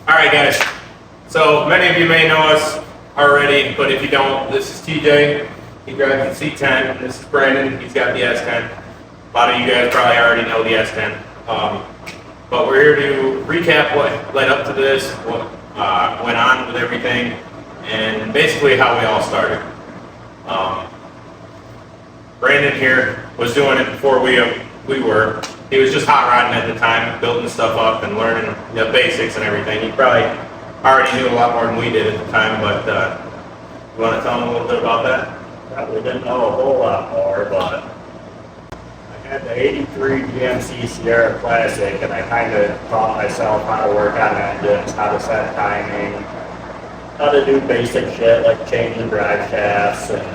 Alright guys, so many of you may know us already, but if you don't, this is TJ, he drives the C10, this is Brandon, he's got the S10. A lot of you guys probably already know the S10. But we're here to recap what led up to this, what went on with everything, and basically how we all started. Brandon here was doing it before we were. He was just hot rodding at the time, building stuff up and learning the basics and everything. He probably already knew a lot more than we did at the time, but you want to tell him a little bit about that? Probably didn't know a whole lot more, but I had the 83 GMC Sierra Classic, and I kind of taught myself how to work on engines, how to set timing, how to do basic shit like changing drive shafts, and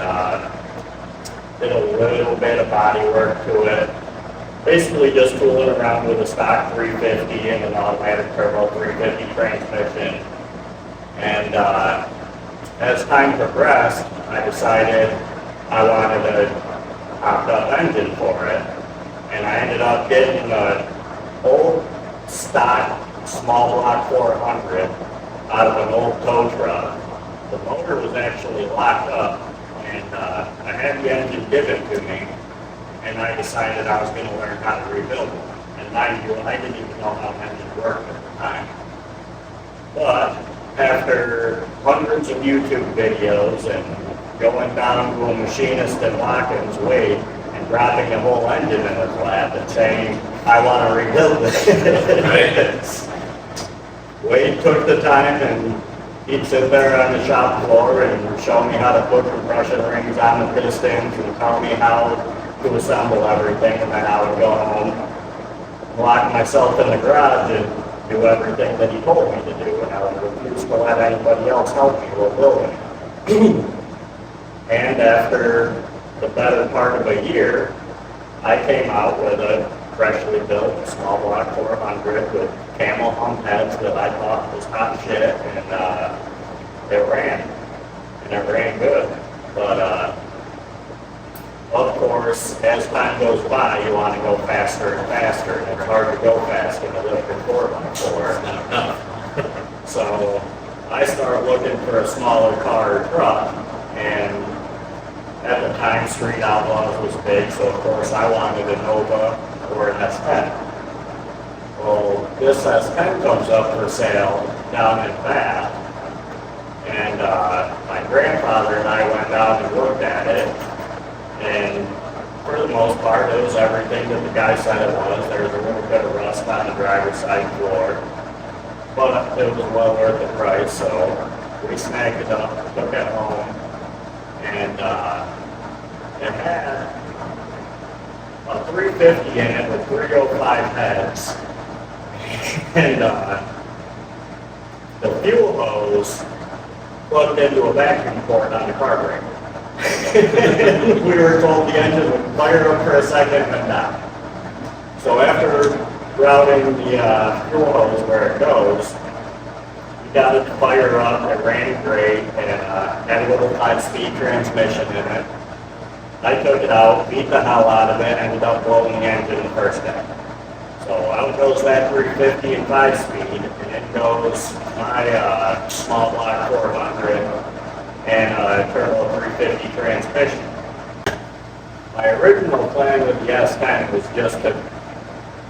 did a little bit of body work to it. Basically just tooling around with a stock 350 and an automatic turbo 350 transmission. And as time progressed, I decided I wanted a hopped-up engine for it. And I ended up getting an old stock small block 400 out of an old tow truck. The motor was actually locked up, and I had the engine given to me. And I decided I was going to learn how to rebuild it. And mind you, I didn't even know how engines worked at the time. But after hundreds of YouTube videos and going down to a machinist in Watkins, Wade, and dropping a whole engine in his lap and saying, I want to rebuild it. Wade took the time and he'd sit there on the shop floor and show me how to put compression rings on the pistons and tell me how to assemble everything, and then I would go home, lock myself in the garage and do everything that he told me to do, and I would refuse to let anybody else help me with building it. And after the better part of a year, I came out with a freshly built small block 400 with camel hump heads that I thought was hot shit, and it ran good. But of course, as time goes by, you want to go faster and faster, and it's hard to go fast in a lifted 4x4. So I started looking for a smaller car or truck, and at the time, Street Outlaws was big, so of course I wanted a Nova or an S10. Well, this S10 comes up for sale down in Bath, and my grandfather and I went down and looked at it. And for the most part, it was everything that the guy said it was. There was a little bit of rust on the driver's side floor, but it was well worth the price, so we snagged it up, took it home, and it had a 350 in it with 305 heads, and the fuel hose plugged into a vacuum port on the carburetor. We were told the engine would fire up for a second and die. So after routing the fuel hose where it goes, we got it to fire up. It ran great and had a little 5-speed transmission in it. I took it out, beat the hell out of it, ended up blowing the engine the first day. So out goes that 350 and 5-speed, and in goes my small block 400. And a turbo 350 transmission. My original plan with the S10 was just to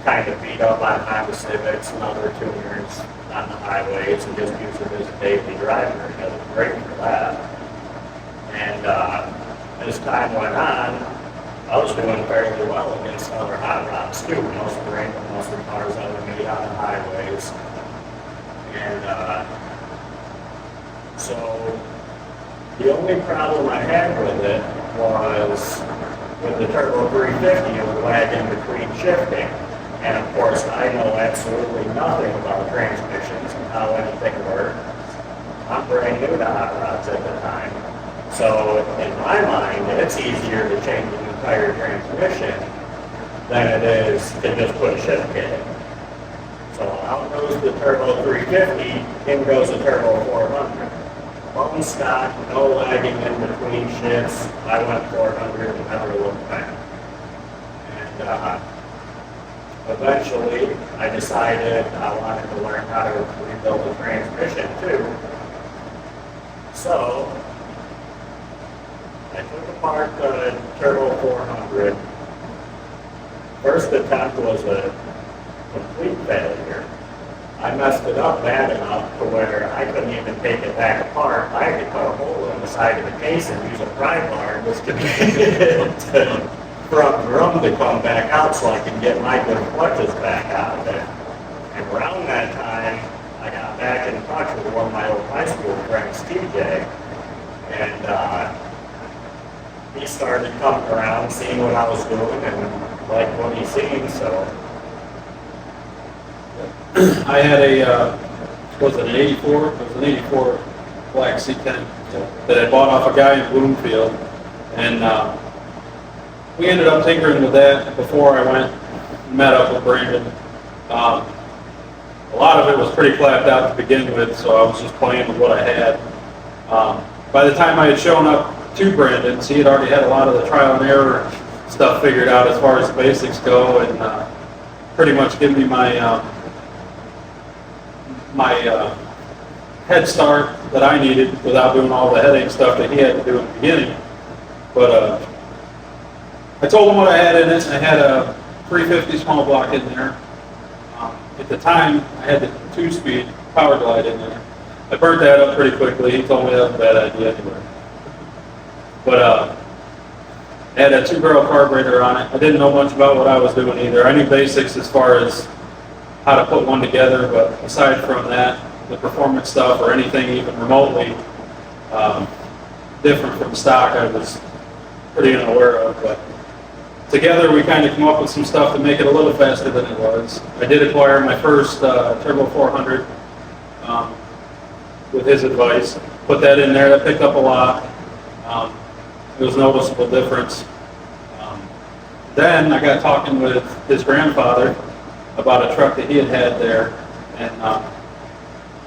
kind of beat up on Honda Civics and other tuners on the highways and just use it as a daily driver, and it was great for that. And as time went on, I was doing fairly well against other hot rods too. Most of the cars I would meet on the highways. And so the only problem I had with it was with the Turbo 350, it was lagging between shifting. And of course, I know absolutely nothing about transmissions and how anything works. I'm brand new to hot rods at the time. So in my mind, it's easier to change an entire transmission than it is to just put a shift kit in. So out goes the Turbo 350, in goes the Turbo 400. One stock, no lagging in between shifts. I went 400 and never looked back. And eventually I decided I wanted to learn how to rebuild the transmission too. So I took apart the Turbo 400. First attempt was a complete failure. I messed it up bad enough to where I couldn't even take it back apart. I had to cut a hole in the side of the case and use a pry bar just to get it from drum to come back out so I could get my good clutches back out of it. And around that time, I got back in touch with one of my old high school friends, TJ, and he started coming around, seeing what I was doing, and liked what he seen, so. I had was it an 84? It was an 84 black C10 that I bought off a guy in Bloomfield. And we ended up tinkering with that before I went and met up with Brandon. A lot of it was pretty clapped out to begin with, so I was just playing with what I had. By the time I had shown up to Brandon's, he had already had a lot of the trial and error stuff figured out as far as the basics go, and pretty much give me my head start that I needed without doing all the headache stuff that he had to do in the beginning. But I told him what I had in it. I had a 350 small block in there. At the time, I had the 2-speed Power Glide in there. I burnt that up pretty quickly. He told me that was a bad idea anyway. But I had a 2-barrel carburetor on it. I didn't know much about what I was doing either. I knew basics as far as how to put one together, but aside from that, the performance stuff or anything even remotely different from stock, I was pretty unaware of. But together we kind of come up with some stuff to make it a little faster than it was. I did acquire my first Turbo 400 with his advice. Put that in there, that picked up a lot. It was a noticeable difference. Then I got talking with his grandfather about a truck that he had there, and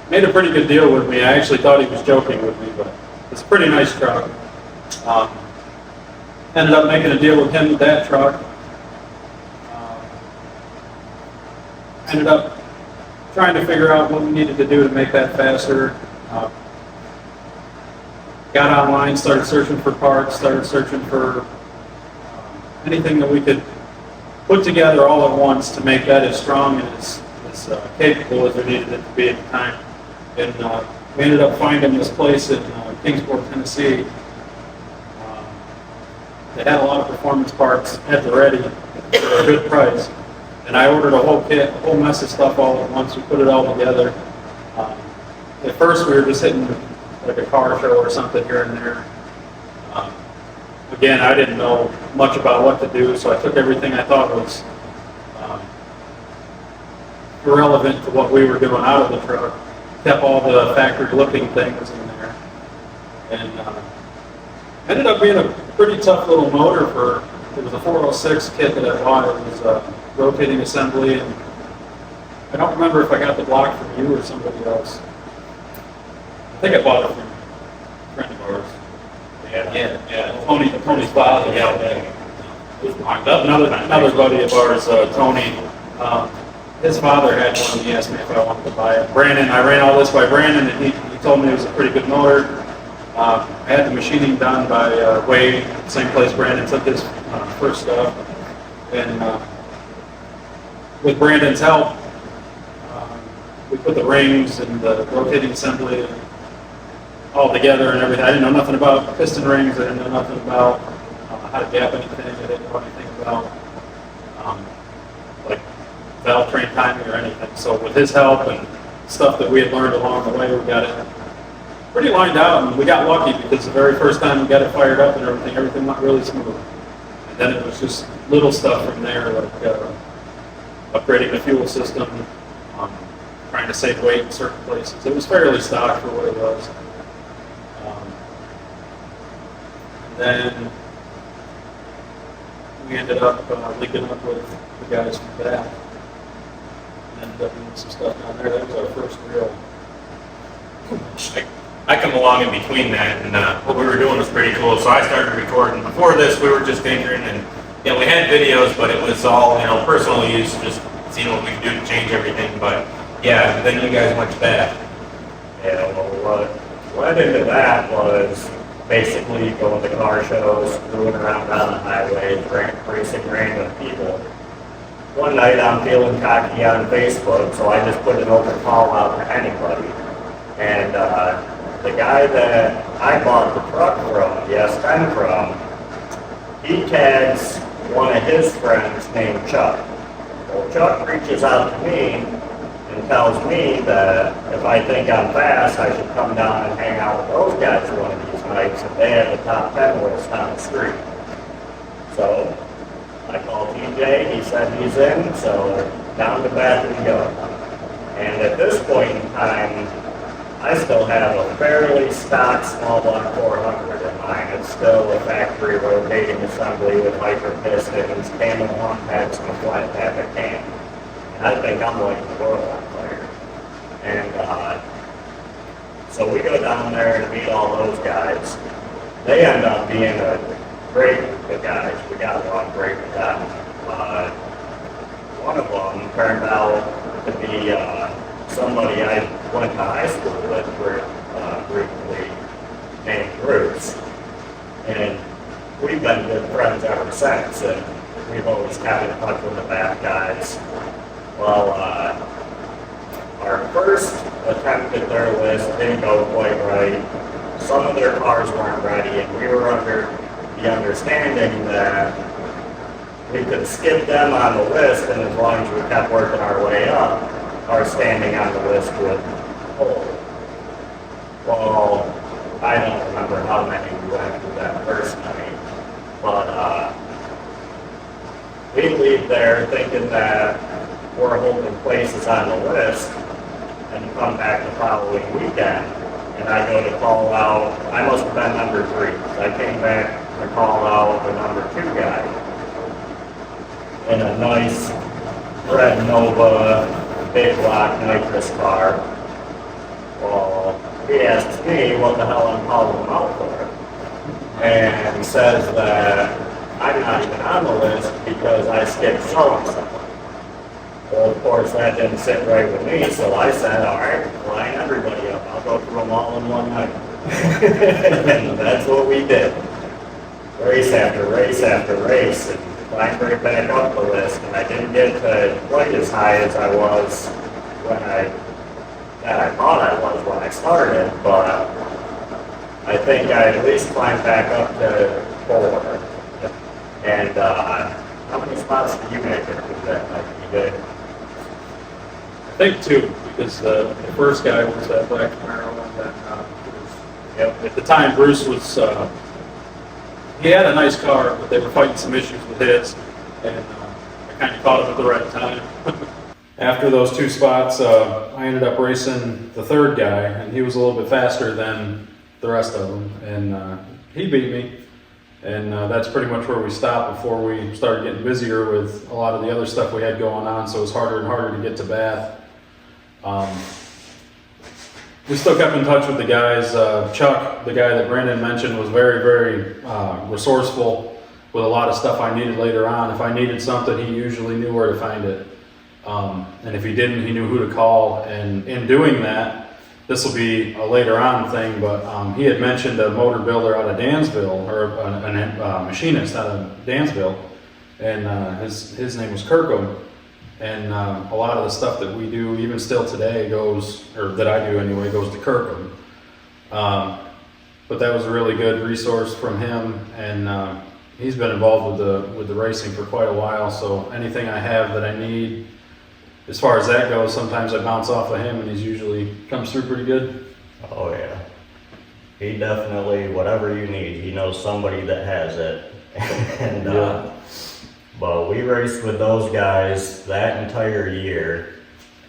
made a pretty good deal with me. I actually thought he was joking with me, but it's a pretty nice truck. Ended up making a deal with him with that truck. Ended up trying to figure out what we needed to do to make that faster. Got online, started searching for parts, started searching for anything that we could put together all at once to make that as strong and as capable as we needed it to be at the time. And we ended up finding this place in Kingsport, Tennessee. They had a lot of performance parts at the ready for a good price. And I ordered a whole kit, a whole mess of stuff all at once. We put it all together. At first we were just hitting like a car show or something here and there. Again, I didn't know much about what to do, so I took everything I thought was irrelevant to what we were doing out of the truck, kept all the factory-looking things in there, and ended up being a pretty tough little motor for, it was a 406 kit that I bought. It was a rotating assembly, and I don't remember if I got the block from you or somebody else. I think I bought it from a friend of ours. Yeah. Tony's father. Another buddy of ours, Tony. His father had one, and he asked me if I wanted to buy it. Brandon, I ran all this by Brandon, and he told me it was a pretty good motor. I had the machining done by Wade, same place Brandon took his first stuff. And with Brandon's help, we put the rings and the rotating assembly all together and everything. I didn't know nothing about piston rings. I didn't know nothing about how to gap anything. I didn't know anything about like valve train timing or anything. So with his help and stuff that we had learned along the way, we got it pretty lined out, and we got lucky because the very first time we got it fired up and everything went really smooth. And then it was just little stuff from there, like upgrading the fuel system, trying to save weight in certain places. It was fairly stock for what it was. Then we ended up linking up with the guys from Bath. And ended up doing some stuff down there. That was our first real. I come along in between that, and what we were doing was pretty cool. So I started recording. Before this, we were just tinkering, and we had videos, but it was all personal use, just seeing what we can do to change everything. But yeah, then you guys went to bat. Yeah, well, what led into that was basically going to car shows, screwing around on the highways, racing random people. One night I'm feeling cocky on Facebook, so I just put an open call out to anybody. And the guy that I bought the truck from, the S10 from, he tags one of his friends named Chuck. Well, Chuck reaches out to me and tells me that if I think I'm fast, I should come down and hang out with those guys one of these nights, and they have the top 10 list on the street. So I called TJ, he said he's in, so down to Bath we go. And at this point in time, I still have a fairly stock small block 400 in mine. It's still a factory rotating assembly with micro pistons, cam and one heads, and a flat tappet cam. And I think I'm like the world on fire. And so we go down there and meet all those guys. They end up being a great group of guys. We got along great with them. One of them turned out to be somebody I went to high school with briefly, named Bruce. And we've been good friends ever since, and we've always kept in touch with the bad guys. Well, our first attempt at their list didn't go quite right. Some of their cars weren't ready, and we were under the understanding that we could skip them on the list, and as long as we kept working our way up, our standing on the list would hold. Well, I don't remember how many we went through that first night, but we leave there thinking that we're holding places on the list, and come back the following weekend, and I go to call out, I must have been number 3, I came back to call out the number 2 guy in a nice red Nova big block nitrous car. Well, he asks me what the hell I'm calling him out for. And he says that I'm not even on the list because I skipped so-and-so. Well, of course, that didn't sit right with me, so I said, all right, line everybody up. I'll go through them all in one night. And that's what we did. Race after race after race. And climbed right back up the list, and I didn't get to quite as high as I was when I thought I was when I started, but I think I at least climbed back up to 4. And how many spots did you make it through that night? You did? I think 2, because the first guy was that Black Camaro, and then at the time Bruce was, he had a nice car, but they were fighting some issues with his, and I kind of caught him at the right time. After those 2 spots, I ended up racing the 3rd guy, and he was a little bit faster than the rest of them, and he beat me. And that's pretty much where we stopped before we started getting busier with a lot of the other stuff we had going on, so it was harder and harder to get to Bath. We still kept in touch with the guys. Chuck, the guy that Brandon mentioned, was very, very resourceful with a lot of stuff I needed later on. If I needed something, he usually knew where to find it. And if he didn't, he knew who to call. And in doing that, this will be a later on thing, but he had mentioned a motor builder out of Dansville, or a machinist out of Dansville, and his name was Kirkham. And a lot of the stuff that we do, even still today, goes, or that I do anyway, goes to Kirkham. But that was a really good resource from him, and he's been involved with the racing for quite a while. So anything I have that I need, as far as that goes, sometimes I bounce off of him, and he's usually comes through pretty good. Oh yeah, he definitely, whatever you need, he knows somebody that has it. And Yeah. but we raced with those guys that entire year,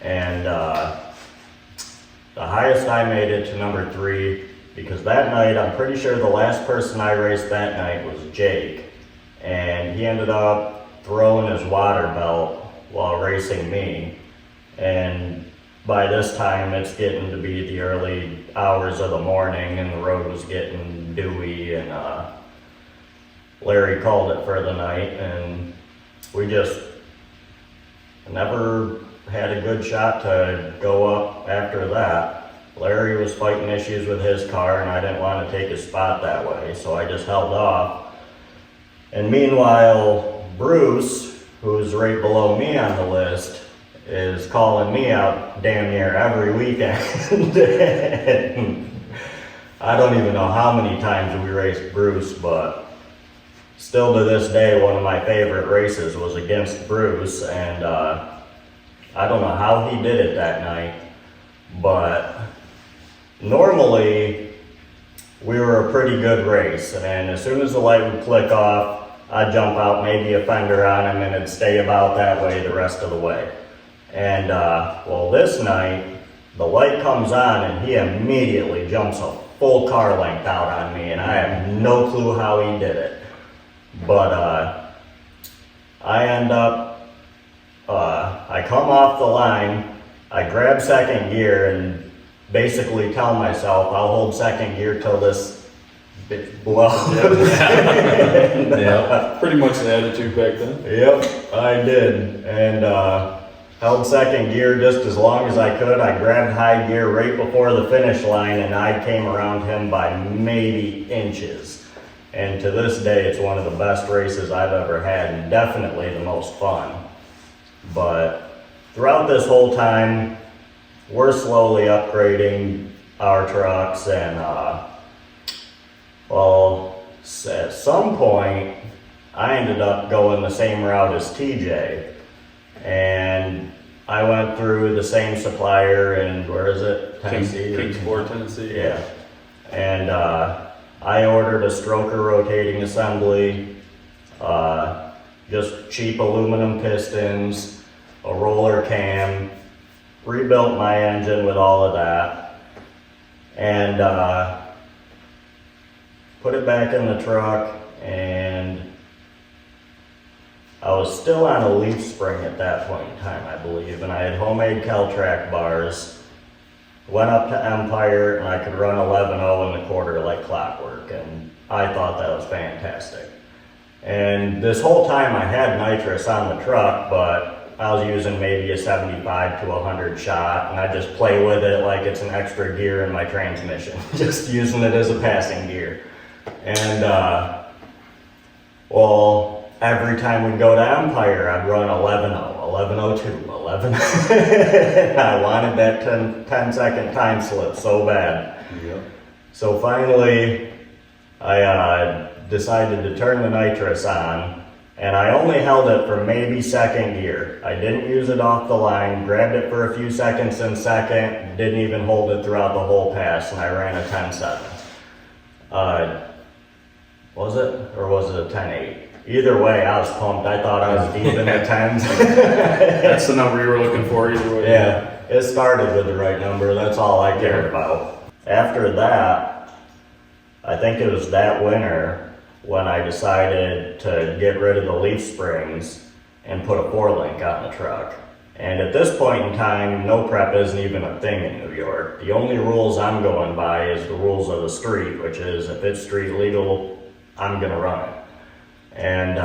and the highest I made it to number 3, because that night, I'm pretty sure the last person I raced that night was Jake, and he ended up throwing his water belt while racing me, and by this time it's getting to be the early hours of the morning, and the road was getting dewy, and Larry called it for the night, and we just never had a good shot to go up after that. Larry was fighting issues with his car and I didn't want to take his spot that way, so I just held off. And meanwhile, Bruce, who's right below me on the list, is calling me out damn near every weekend. I don't even know how many times we raced Bruce, but still to this day, one of my favorite races was against Bruce, and I don't know how he did it that night, but normally we were a pretty good race, and as soon as the light would click off, I'd jump out, maybe a fender on him, and it'd stay about that way the rest of the way. And well, this night, the light comes on and he immediately jumps a full car length out on me, and I have no clue how he did it. But I end up, I come off the line, I grab second gear and basically tell myself I'll hold second gear till this bitch blows. Yeah, pretty much the attitude back then. Yep, I did. And held second gear just as long as I could. I grabbed high gear right before the finish line and I came around him by maybe inches. And to this day, it's one of the best races I've ever had and definitely the most fun. But throughout this whole time, we're slowly upgrading our trucks and well, at some point, I ended up going the same route as TJ. And I went through the same supplier in, where is it? Tennessee? Kingsport, Tennessee. Yeah. And I ordered a stroker rotating assembly, just cheap aluminum pistons, a roller cam, rebuilt my engine with all of that, and put it back in the truck, and I was still on a leaf spring at that point in time, I believe, and I had homemade Kel-Track bars. Went up to Empire and I could run 11.0 in the quarter like clockwork, and I thought that was fantastic. And this whole time I had nitrous on the truck, but I was using maybe a 75 to 100 shot, and I just play with it like it's an extra gear in my transmission, just using it as a passing gear. And well, every time we'd go to Empire, I'd run 11.0, 11.02, 11. I wanted that 10-second time slip so bad. Yep. So finally, I decided to turn the nitrous on, and I only held it for maybe second gear. I didn't use it off the line, grabbed it for a few seconds in second, didn't even hold it throughout the whole pass, and I ran a 10.7. Was it? Or was it a 10.8? Either way, I was pumped. I thought I was deep in the 10s. That's the number you were looking for either way. Yeah, it started with the right number. That's all I cared about. After that, I think it was that winter when I decided to get rid of the leaf springs and put a 4-link on the truck. And at this point in time, no prep isn't even a thing in New York. The only rules I'm going by is the rules of the street, which is if it's street legal, I'm gonna run it. And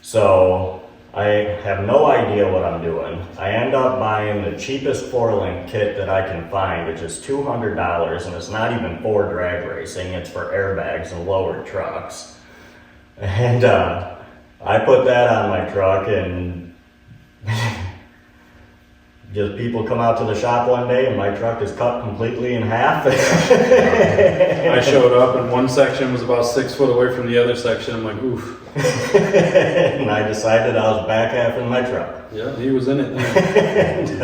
so I have no idea what I'm doing. I end up buying the cheapest 4-link kit that I can find, which is $200, and it's not even for drag racing, it's for airbags and lowered trucks. And I put that on my truck, and just people come out to the shop one day and my truck is cut completely in half. I showed up and one section was about 6 foot away from the other section. I'm like, oof. And I decided I was back half in my truck. Yeah, he was in it. And,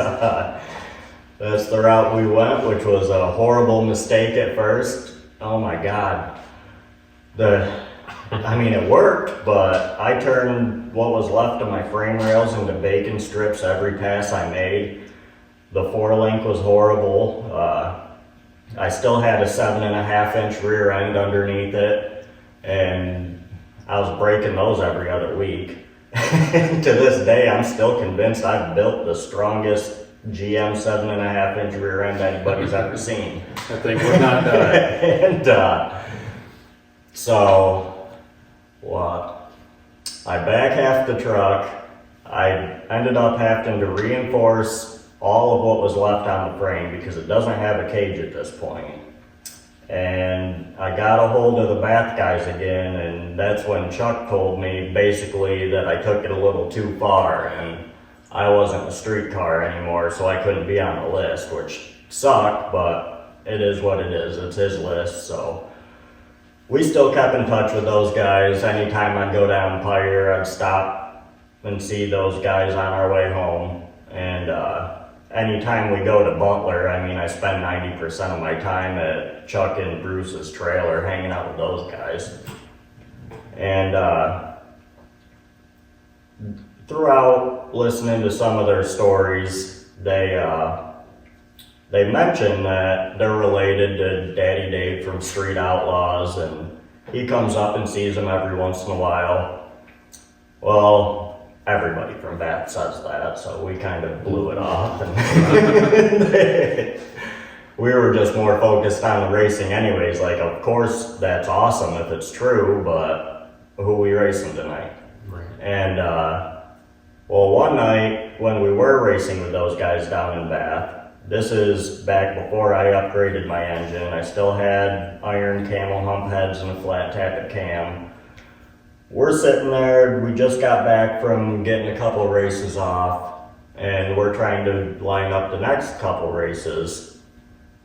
that's the route we went, which was a horrible mistake at first. Oh my God. I mean, it worked, but I turned what was left of my frame rails into bacon strips every pass I made. The 4-link was horrible. I still had a 7.5-inch rear end underneath it, and I was breaking those every other week. To this day, I'm still convinced I've built the strongest GM 7.5-inch rear end anybody's ever seen. I think we're not And so, what? I back half the truck. I ended up having to reinforce all of what was left on the frame because it doesn't have a cage at this point. And I got a hold of the Bath guys again, and that's when Chuck told me basically that I took it a little too far and I wasn't a street car anymore, so I couldn't be on the list, which sucked, but it is what it is. It's his list, so we still kept in touch with those guys. Anytime I'd go down Pire, I'd stop and see those guys on our way home. And anytime we go to Butler, I mean, I spend 90% of my time at Chuck and Bruce's trailer hanging out with those guys. And throughout listening to some of their stories, they mention that they're related to Daddy Dave from Street Outlaws, and he comes up and sees them every once in a while. Well, everybody from Bath says that, so we kind of blew it off. And we were just more focused on the racing anyways. Like, of course, that's awesome if it's true, but who we racing tonight? Right. And, well, one night when we were racing with those guys down in Bath, this is back before I upgraded my engine. I still had iron camel hump heads and a flat tappet cam. We're sitting there, we just got back from getting a couple races off, and we're trying to line up the next couple races.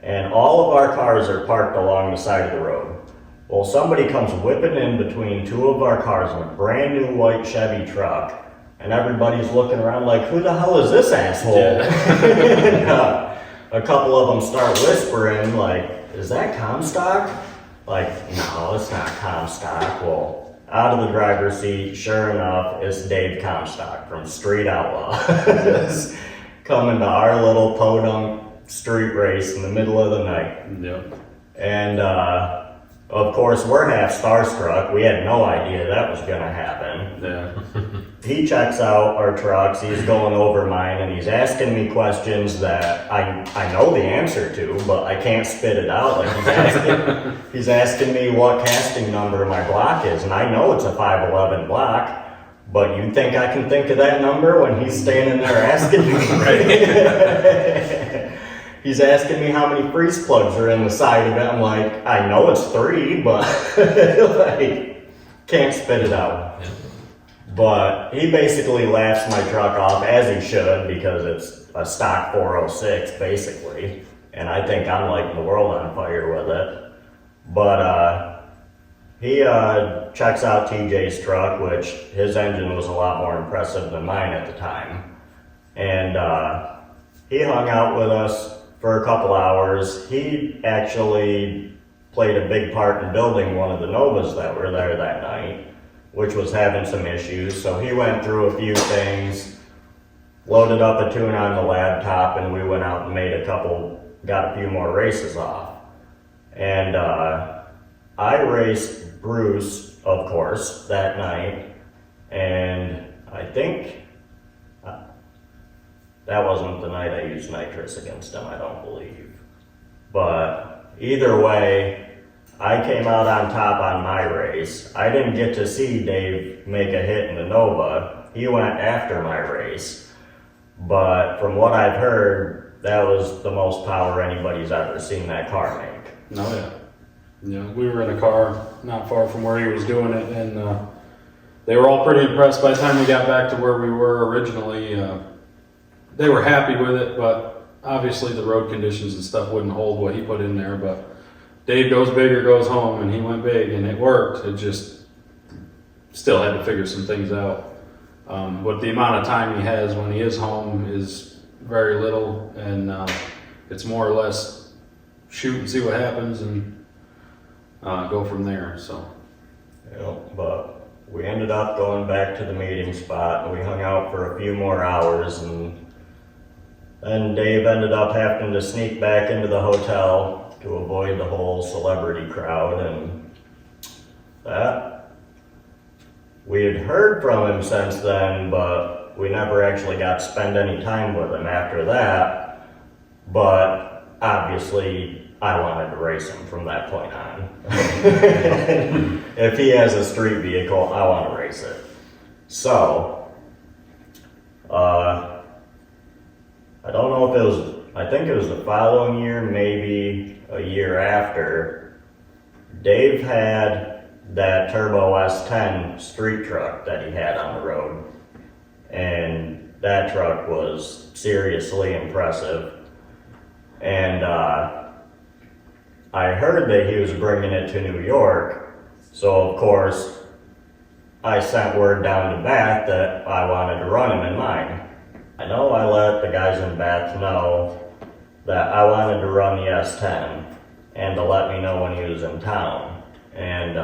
And all of our cars are parked along the side of the road. Well, somebody comes whipping in between two of our cars in a brand new white Chevy truck, and everybody's looking around like, who the hell is this asshole? And, a couple of them start whispering, like, is that Comstock? Like, no, it's not Comstock. Well, out of the driver's seat, sure enough, it's Dave Comstock from Street Outlaws coming to our little podunk street race in the middle of the night. Yep. And of course, we're half starstruck. We had no idea that was gonna happen. Yeah. He checks out our trucks, he's going over mine, and he's asking me questions that I know the answer to, but I can't spit it out. Like, he's asking me what casting number my block is, and I know it's a 511 block, but you think I can think of that number when he's standing there asking me? Right. He's asking me how many freeze plugs are in the side of it. I'm like, I know it's 3, but like, can't spit it out. Yeah. But he basically laughs my truck off, as he should, because it's a stock 406 basically, and I think I'm lighting the world on fire with it. But he checks out TJ's truck, which his engine was a lot more impressive than mine at the time, and he hung out with us for a couple hours. He actually played a big part in building one of the Novas that were there that night, which was having some issues. So he went through a few things, loaded up a tune on the laptop, and we went out and got a few more races off. And I raced Bruce, of course, that night, and I think that wasn't the night I used nitrous against him, I don't believe. But either way, I came out on top on my race. I didn't get to see Dave make a hit in the Nova. He went after my race. But from what I've heard, that was the most power anybody's ever seen that car make. No, yeah. Yeah, we were in a car not far from where he was doing it, and they were all pretty impressed by the time we got back to where we were originally. They were happy with it, but obviously the road conditions and stuff wouldn't hold what he put in there. But Dave goes big or goes home, and he went big, and it worked. It just still had to figure some things out. But the amount of time he has when he is home is very little, and it's more or less shoot and see what happens and go from there. So, But we ended up going back to the meeting spot, and we hung out for a few more hours, and then Dave ended up having to sneak back into the hotel to avoid the whole celebrity crowd, and that we had heard from him since then, but we never actually got to spend any time with him after that. But obviously I wanted to race him from that point on. If he has a street vehicle, I want to race it. So I don't know if it was, I think it was the following year, maybe a year after, Dave had that Turbo S10 street truck that he had on the road. And that truck was seriously impressive. And I heard that he was bringing it to New York, so of course I sent word down to Bath that I wanted to run him in mine. I know I let the guys in Bath know that I wanted to run the S10 and to let me know when he was in town. And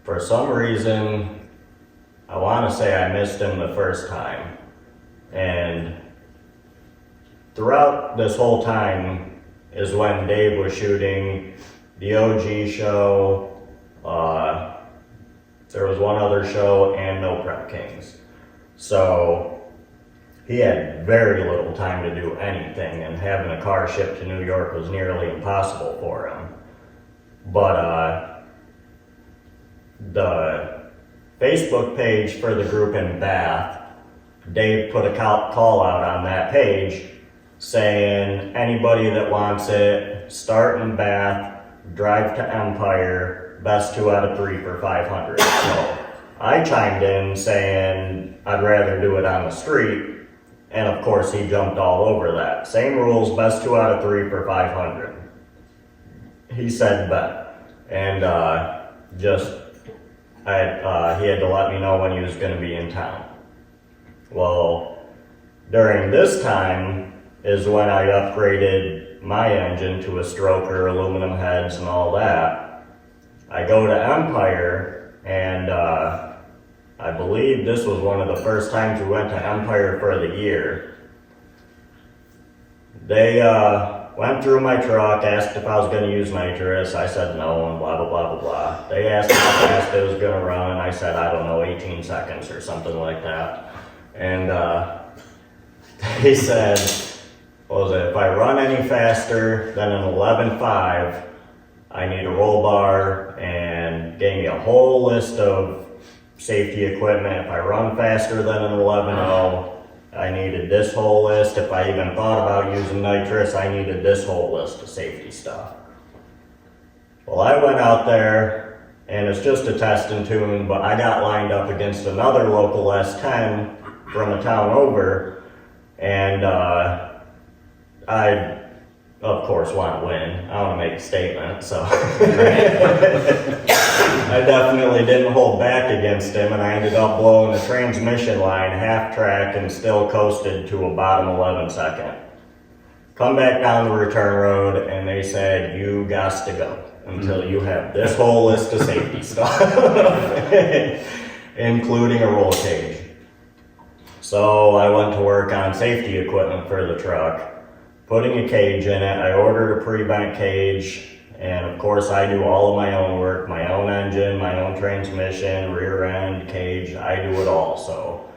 for some reason, I want to say I missed him the first time. And throughout this whole time is when Dave was shooting the OG show, there was one other show, and No Prep Kings. So he had very little time to do anything, and having a car shipped to New York was nearly impossible for him. But the Facebook page for the group in Bath, Dave put a call out on that page saying anybody that wants it, start in Bath, drive to Empire, best 2 out of 3 for 500. So I chimed in saying I'd rather do it on the street, and of course he jumped all over that. Same rules, best 2 out of 3 for 500. He said bet, and he had to let me know when he was going to be in town. Well, during this time is when I upgraded my engine to a stroker, aluminum heads, and all that. I go to Empire, and I believe this was one of the first times we went to Empire for the year. They went through my truck, asked if I was going to use nitrous. I said no, and blah, blah, blah, blah, blah. They asked how fast it was going to run. I said, I don't know, 18 seconds or something like that. And they said, what was it, if I run any faster than an 11.5, I need a roll bar, and gave me a whole list of safety equipment. If I run faster than an 11.0, I needed this whole list. If I even thought about using nitrous, I needed this whole list of safety stuff. Well, I went out there, and it's just a test and tune, but I got lined up against another local S10 from a town over, and I, of course, want to win. I want to make a statement, so I definitely didn't hold back against him, and I ended up blowing the transmission line half track and still coasted to a bottom 11 second. Come back down the return road, and they said, you got to go until you have this whole list of safety stuff, including a roll cage. So I went to work on safety equipment for the truck, putting a cage in it. I ordered a pre-bent cage, and of course I do all of my own work, my own engine, my own transmission, rear end, cage, I do it all. So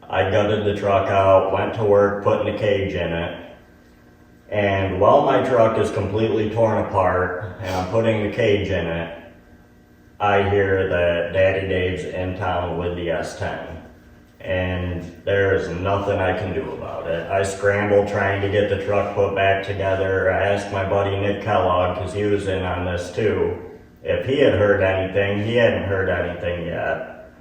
I gutted the truck out, went to work putting the cage in it, and while my truck is completely torn apart and I'm putting the cage in it, I hear that Daddy Dave's in town with the S10. And there is nothing I can do about it. I scrambled trying to get the truck put back together. I asked my buddy Nick Kellogg, because he was in on this too, if he had heard anything. He hadn't heard anything yet.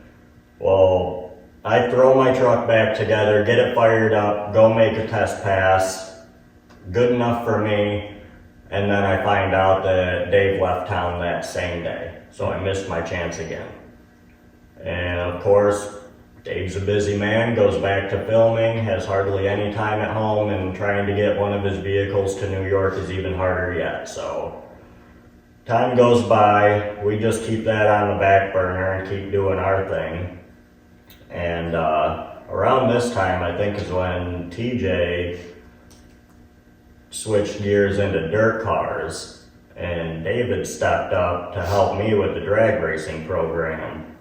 Well, I throw my truck back together, get it fired up, go make a test pass, good enough for me, and then I find out that Dave left town that same day. So I missed my chance again. And of course, Dave's a busy man, goes back to filming, has hardly any time at home, and trying to get one of his vehicles to New York is even harder yet. So time goes by, we just keep that on the back burner and keep doing our thing. And around this time, I think, is when TJ switched gears into dirt cars, and David stepped up to help me with the drag racing program.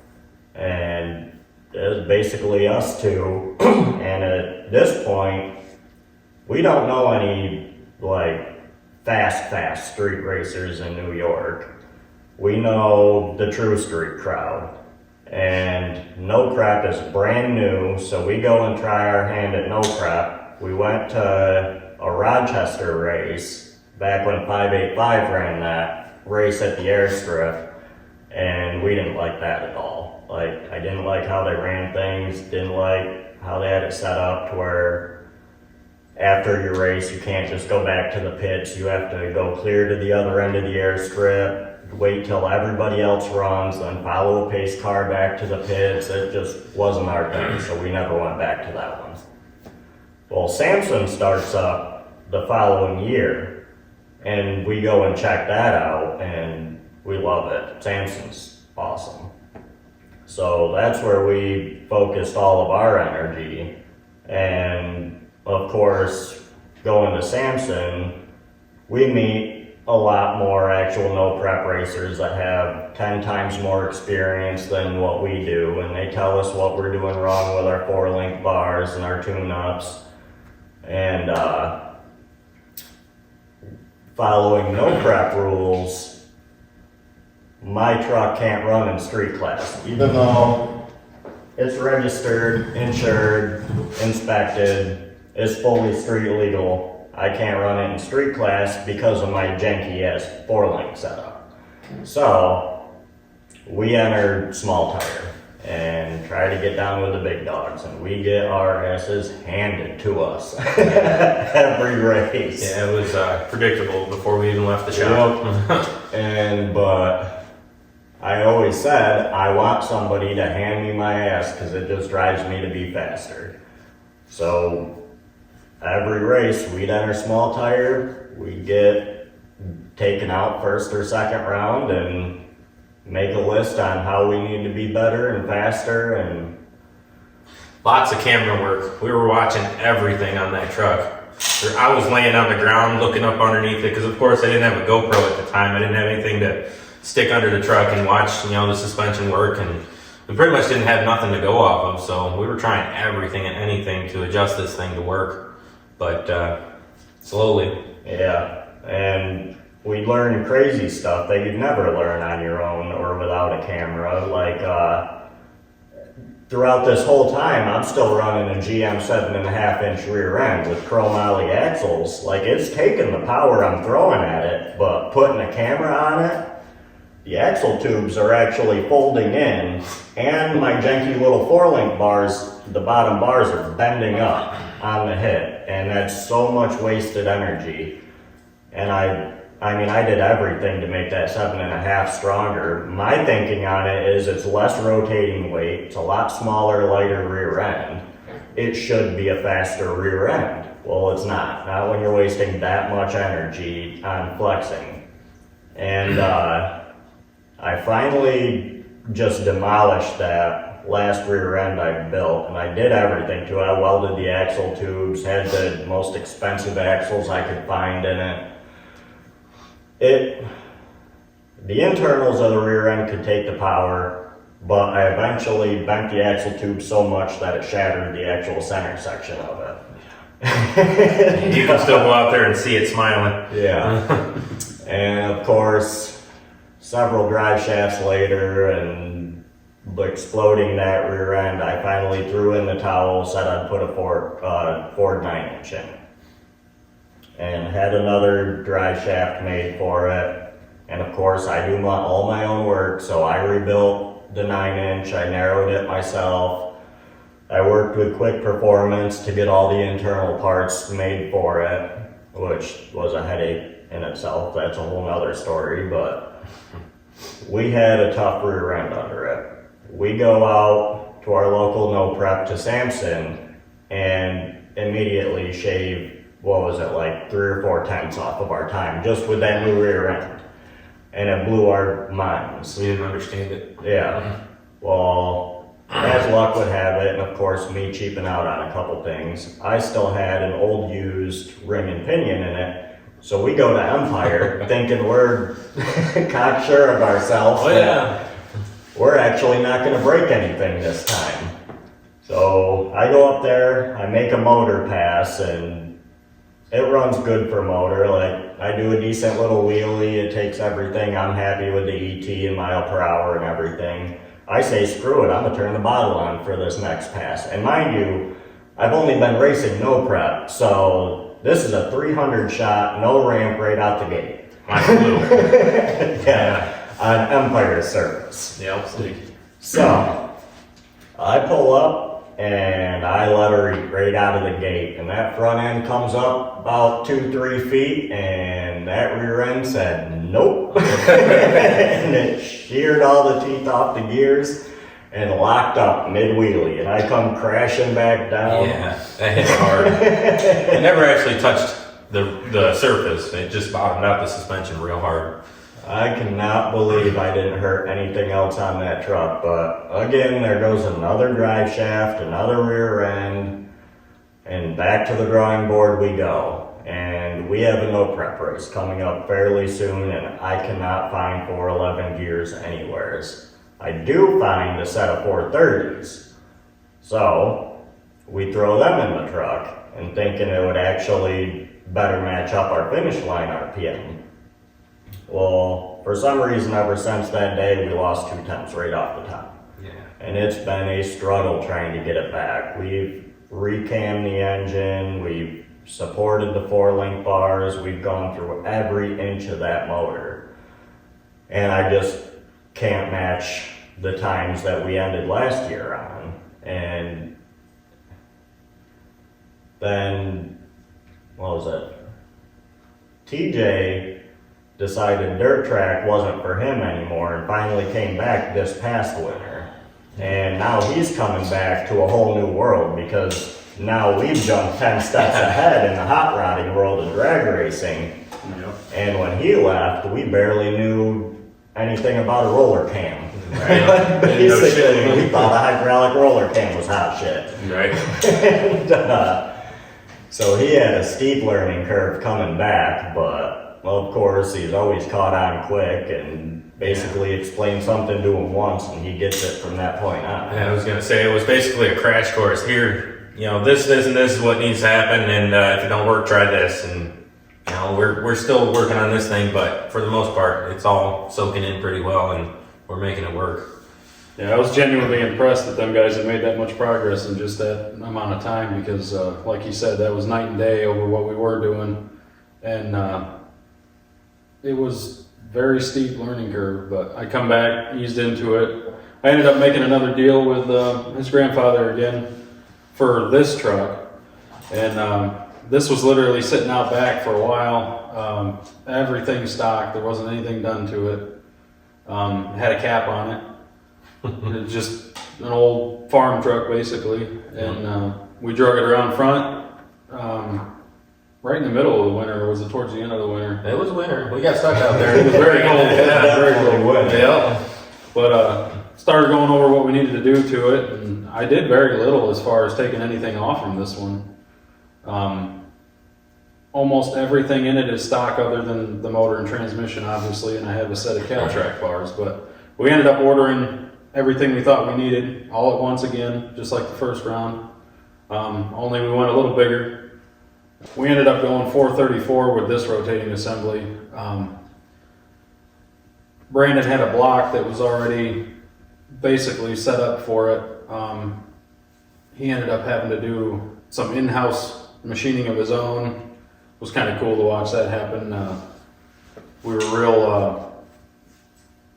And it was basically us two, and at this point, we don't know any, like, fast street racers in New York. We know the True Street crowd, And No Prep is brand new, so we go and try our hand at No Prep. We went to a Rochester race back when 585 ran that race at the airstrip, and we didn't like that at all. Like, I didn't like how they ran things, didn't like how they had it set up to where after your race you can't just go back to the pits, you have to go clear to the other end of the airstrip, wait till everybody else runs, then follow a pace car back to the pits. It just wasn't our thing, so we never went back to that one. Well, Samson starts up the following year, and we go and check that out, and we love it. Samson's awesome. So that's where we focused all of our energy, and of course, going to Samson, we meet a lot more actual No Prep racers that have 10 times more experience than what we do, and they tell us what we're doing wrong with our 4-link bars and our tune-ups. And following No Prep rules, my truck can't run in street class, even though it's registered, insured, inspected, it's fully street legal. I can't run it in street class because of my janky ass 4-link setup. So we enter small tire and try to get down with the big dogs, and we get our asses handed to us every race. Yeah, it was predictable before we even left the shop. But I always said I want somebody to hand me my ass because it just drives me to be faster. So every race we'd enter small tire, we'd get taken out first or second round and make a list on how we need to be better and faster. And Lots of camera work. We were watching everything on that truck. I was laying on the ground looking up underneath it because, of course, I didn't have a GoPro at the time. I didn't have anything to stick under the truck and watch, the suspension work, and we pretty much didn't have nothing to go off of. So we were trying everything and anything to adjust this thing to work, but slowly. yeah, and we learn crazy stuff that you'd never learn on your own or without a camera. Like throughout this whole time, I'm still running a GM 7.5-inch rear end with chrome ollie axles. Like, it's taking the power I'm throwing at it, but putting a camera on it, the axle tubes are actually folding in, and my janky little 4-link bars, the bottom bars are bending up on the hit, and that's so much wasted energy. And I did everything to make that 7.5 stronger. My thinking on it is it's less rotating weight, it's a lot smaller, lighter rear end. It should be a faster rear end. Well, it's not when you're wasting that much energy on flexing. And I finally just demolished that last rear end I built, and I did everything to it. I welded the axle tubes, had the most expensive axles I could find in it. The internals of the rear end could take the power, but I eventually bent the axle tube so much that it shattered the actual center section of it. You can still go out there and see it smiling. Yeah. And of course, several drive shafts later and exploding that rear end, I finally threw in the towel, said I'd put a Ford 9-inch in. And had another drive shaft made for it. And of course, I do all my own work, so I rebuilt the 9-inch, I narrowed it myself. I worked with Quick Performance to get all the internal parts made for it, which was a headache in itself. That's a whole nother story, but we had a tough rear end under it. We go out to our local No Prep to Samson and immediately shave, 3 or 4 tenths off of our time just with that new rear end. And it blew our minds. We didn't understand it. Yeah. Well, as luck would have it, and of course me cheaping out on a couple things, I still had an old used ring and pinion in it. So we go to Empire thinking we're cocksure of ourselves. Oh yeah. We're actually not going to break anything this time. So I go up there, I make a motor pass, and it runs good for motor. Like, I do a decent little wheelie, it takes everything. I'm happy with the ET and mile per hour and everything. I say, screw it, I'm gonna turn the bottle on for this next pass. And mind you, I've only been racing no prep, so this is a 300 shot, no ramp right out the gate. My blue. Yeah, on Empire surface. Yep. So, I pull up and I let her eat right out of the gate, and that front end comes up about 2-3 feet, and that rear end said nope. And it sheared all the teeth off the gears and locked up mid-wheelie, and I come crashing back down. Yeah, that hit hard. It never actually touched the surface. It just bottomed out the suspension real hard. I cannot believe I didn't hurt anything else on that truck, but again, there goes another drive shaft, another rear end, and back to the drawing board we go. And we have a no prep race coming up fairly soon, and I cannot find 411 gears anywhere. I do find a set of 430s, so we throw them in the truck and thinking it would actually better match up our finish line RPM. Well, for some reason, ever since that day, we lost 2 tenths right off the top. Yeah. And it's been a struggle trying to get it back. We've recammed the engine, we've supported the 4-link bars, we've gone through every inch of that motor. And I just can't match the times that we ended last year on. And then, what was it? TJ decided dirt track wasn't for him anymore and finally came back this past winter. And now he's coming back to a whole new world because now we've jumped 10 steps ahead in the hot rodding world of drag racing. Yep. And when he left, we barely knew anything about a roller cam. Right. Basically, we thought a hydraulic roller cam was hot shit. Right. And, so he had a steep learning curve coming back, but well, of course, he's always caught on quick and basically explain something to him once and he gets it from that point on. Yeah, I was gonna say it was basically a crash course. Here, you know, this, and this is what needs to happen, and if it don't work, try this. And you know, we're still working on this thing, but for the most part, it's all soaking in pretty well, and we're making it work. Yeah, I was genuinely impressed that them guys had made that much progress in just that amount of time because, like you said, that was night and day over what we were doing. And it was very steep learning curve, but I come back, eased into it. I ended up making another deal with his grandfather again for this truck. And this was literally sitting out back for a while. Everything stock, there wasn't anything done to it. It had a cap on it. It was just an old farm truck basically, and we drug it around front right in the middle of the winter, or was it towards the end of the winter? It was winter. We got stuck out there. It was very cold. Yeah, very cold. Yeah. But started going over what we needed to do to it, and I did very little as far as taking anything off from this one. Almost everything in it is stock other than the motor and transmission, obviously, and I have a set of CalTrack bars, but we ended up ordering everything we thought we needed all at once again, just like the first round. Only we went a little bigger. We ended up going 434 with this rotating assembly. Brandon had a block that was already basically set up for it. He ended up having to do some in-house machining of his own. It was kind of cool to watch that happen. We were real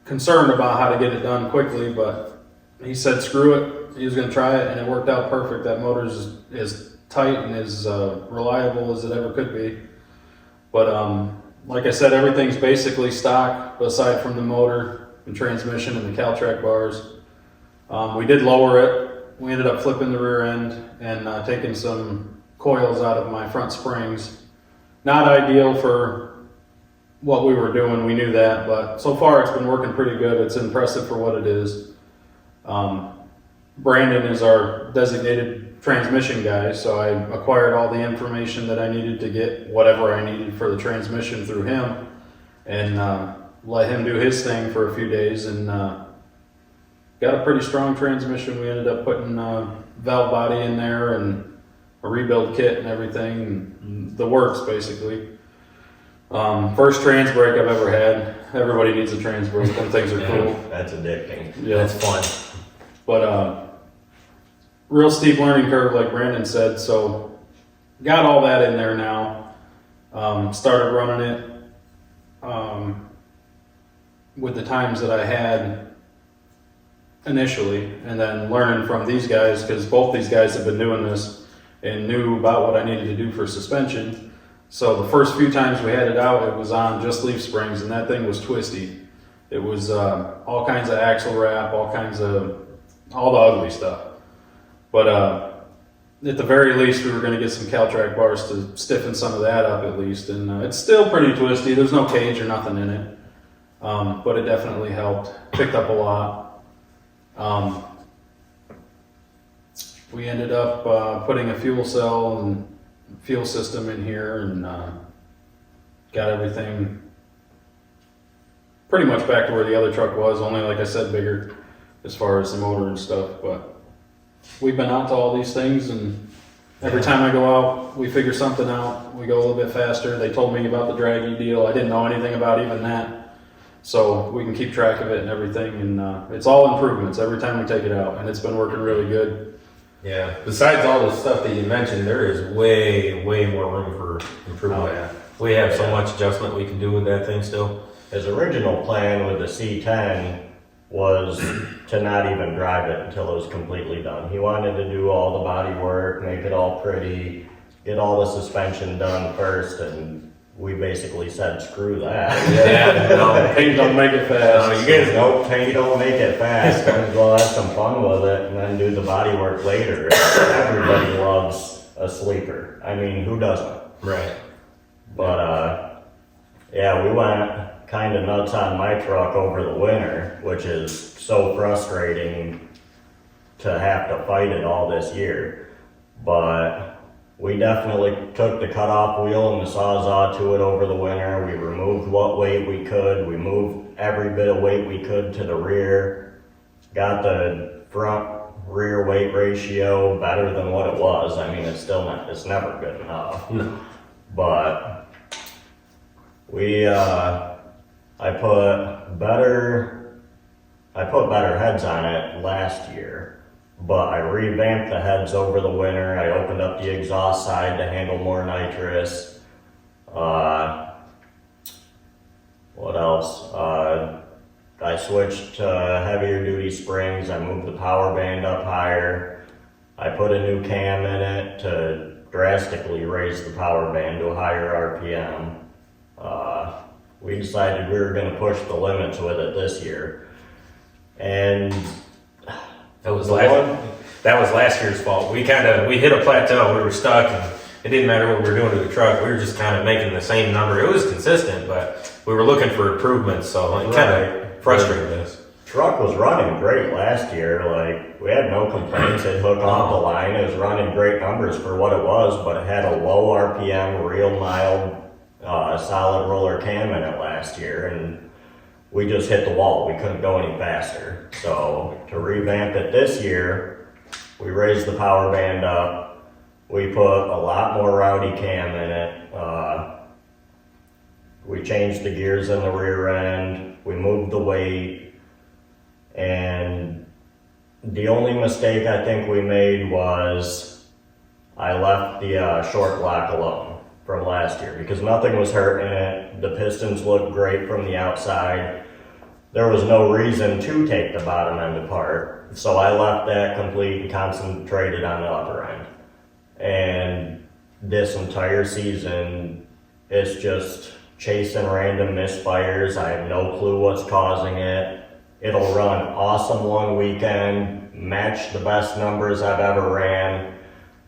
concerned about how to get it done quickly, but he said screw it. He was going to try it, and it worked out perfect. That motor's as tight and as reliable as it ever could be. But like I said, everything's basically stock aside from the motor and transmission and the CalTrack bars. We did lower it. We ended up flipping the rear end and taking some coils out of my front springs. Not ideal for what we were doing, we knew that, but so far it's been working pretty good. It's impressive for what it is. Brandon is our designated transmission guy, so I acquired all the information that I needed to get whatever I needed for the transmission through him, and let him do his thing for a few days, and got a pretty strong transmission. We ended up putting valve body in there and a rebuild kit and everything, and the works basically. First trans brake I've ever had. Everybody needs a trans brake. Them things are cool. That's addicting. Yeah. That's fun. But real steep learning curve, like Brandon said. So got all that in there now. Started running it with the times that I had initially, and then learning from these guys, because both these guys have been doing this and knew about what I needed to do for suspension. So the first few times we had it out, it was on just leaf springs, and that thing was twisty. It was all kinds of axle wrap, all the ugly stuff. But at the very least, we were going to get some Caltrac bars to stiffen some of that up at least. And it's still pretty twisty. There's no cage or nothing in it. But it definitely helped. Picked up a lot. We ended up putting a fuel cell and fuel system in here, and got everything pretty much back to where the other truck was, only, like I said, bigger as far as the motor and stuff. But we've been out to all these things, and every time I go out, we figure something out. We go a little bit faster. They told me about the draggy deal. I didn't know anything about even that. So we can keep track of it and everything, and it's all improvements every time we take it out, and it's been working really good. Yeah. Besides all the stuff that you mentioned, there is way more room for improvement. Oh, yeah. We have so much adjustment we can do with that thing still. His original plan with the C10 was to not even drive it until it was completely done. He wanted to do all the body work, make it all pretty, get all the suspension done first, and we basically said, screw that. Yeah. No, Paint don't make it fast. you guys Nope, paint don't make it fast. Might as well have some fun with it and then do the body work later. Everybody loves a sleeper. I mean, who doesn't? Right. But yeah, we went kind of nuts on my truck over the winter, which is so frustrating to have to fight it all this year. But we definitely took the cutoff wheel and the Sawzall to it over the winter. We removed what weight we could. We moved every bit of weight we could to the rear. Got the front rear weight ratio better than what it was. I mean, it's still not, it's never good enough. No. But I put better heads on it last year. But I revamped the heads over the winter. I opened up the exhaust side to handle more nitrous. What else? I switched to heavier duty springs. I moved the power band up higher. I put a new cam in it to drastically raise the power band to a higher RPM. We decided we were going to push the limits with it this year. And That was last year's fault. We hit a plateau. We were stuck, and it didn't matter what we were doing to the truck. We were just kind of making the same number. It was consistent, but we were looking for improvements, so it kind of frustrated us. Truck was running great last year. Like, we had no complaints. It hooked off the line. It was running great numbers for what it was, but it had a low RPM, real mild, solid roller cam in it last year, and we just hit the wall. We couldn't go any faster. So to revamp it this year, we raised the power band up. We put a lot more rowdy cam in it. We changed the gears in the rear end. We moved the weight. And the only mistake I think we made was I left the short block alone from last year because nothing was hurting it. The pistons looked great from the outside. There was no reason to take the bottom end apart. So I left that complete and concentrated on the upper end. And this entire season, it's just chasing random misfires. I have no clue what's causing it. It'll run awesome one weekend, match the best numbers I've ever ran.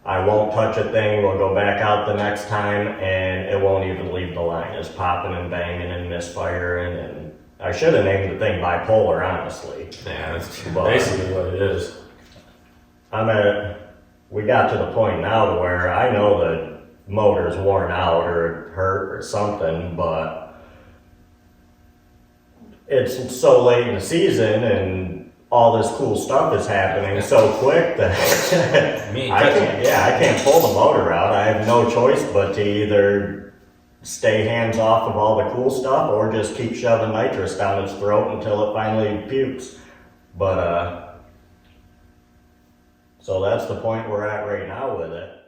I won't touch a thing, we'll go back out the next time, and it won't even leave the line. It's popping and banging and misfiring, and I should have named the thing bipolar, honestly. Yeah, that's But basically what it is. we got to the point now to where I know the motor's worn out or hurt or something, but it's so late in the season and all this cool stuff is happening so quick that I can't pull the motor out. I have no choice but to either stay hands off of all the cool stuff or just keep shoving nitrous down its throat until it finally pukes. But, so that's the point we're at right now with it.